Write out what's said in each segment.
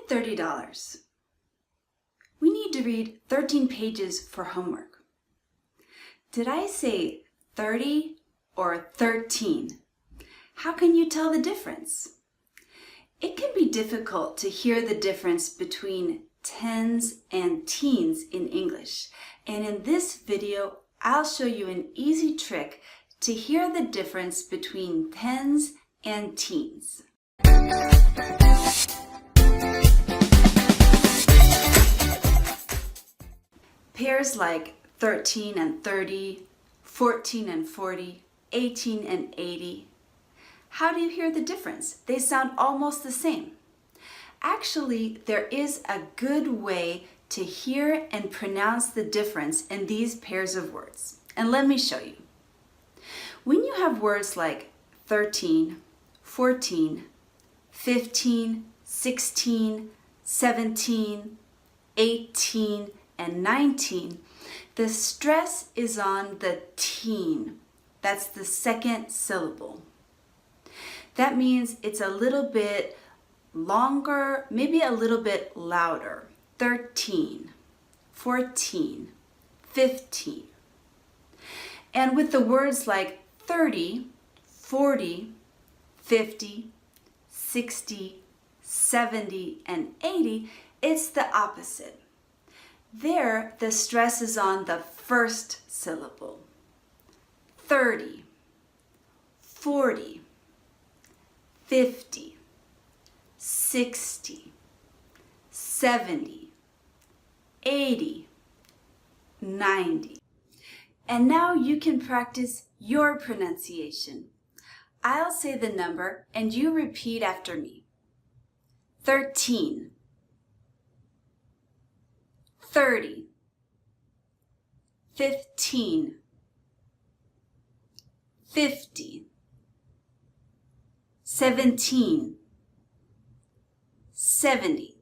get $30. We need to read 13 pages for homework. Did I say 30 or 13? How can you tell the difference? It can be difficult to hear the difference between tens and teens in English. And in this video, I'll show you an easy trick to hear the difference between tens and teens. Pairs like 13 and 30, 14 and 40, 18 and 80. How do you hear the difference? They sound almost the same. Actually, there is a good way to hear and pronounce the difference in these pairs of words. And let me show you. When you have words like 13, 14, 15, 16, 17, 18, and 19, the stress is on the teen. That's the second syllable. That means it's a little bit longer, maybe a little bit louder. 13, 14, 15. And with the words like 30, 40, 50, 60, 70, and 80, it's the opposite. There, the stress is on the first syllable. 30, 40, 50, 60, 70, 80, 90. And now you can practice your pronunciation. I'll say the number and you repeat after me. 13, 30, 15, 50, 17, 70,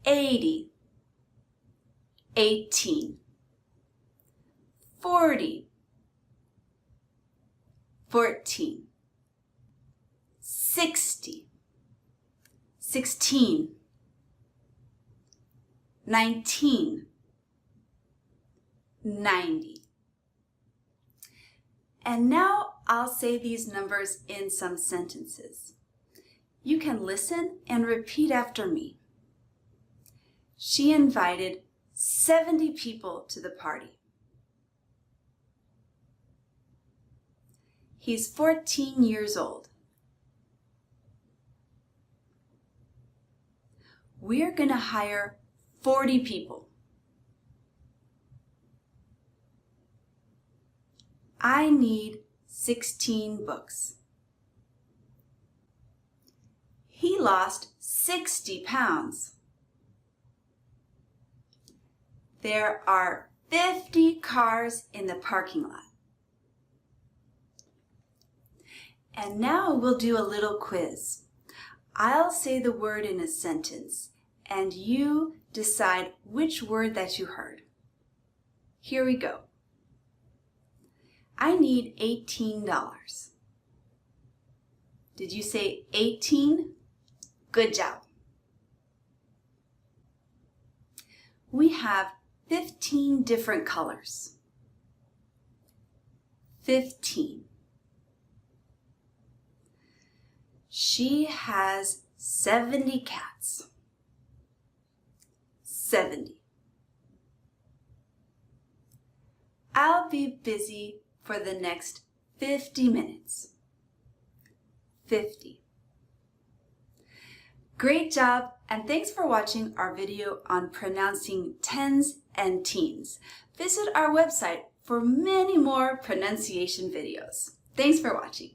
80, 18, 40, 14, 60, 16, 19, 90. And now I'll say these numbers in some sentences. You can listen and repeat after me. She invited 70 people to the party. He's 14 years old. We're going to hire 40 people. I need 16 books. He lost 60 pounds. There are 50 cars in the parking lot. And now we'll do a little quiz. I'll say the word in a sentence, and you decide which word that you heard. Here we go. I need $18. Did you say 18? Good job. We have 15 different colors. 15. She has 70 cats. 70. I'll be busy for the next 50 minutes. 50. Great job, and thanks for watching our video on pronouncing tens and teens. Visit our website for many more pronunciation videos. Thanks for watching.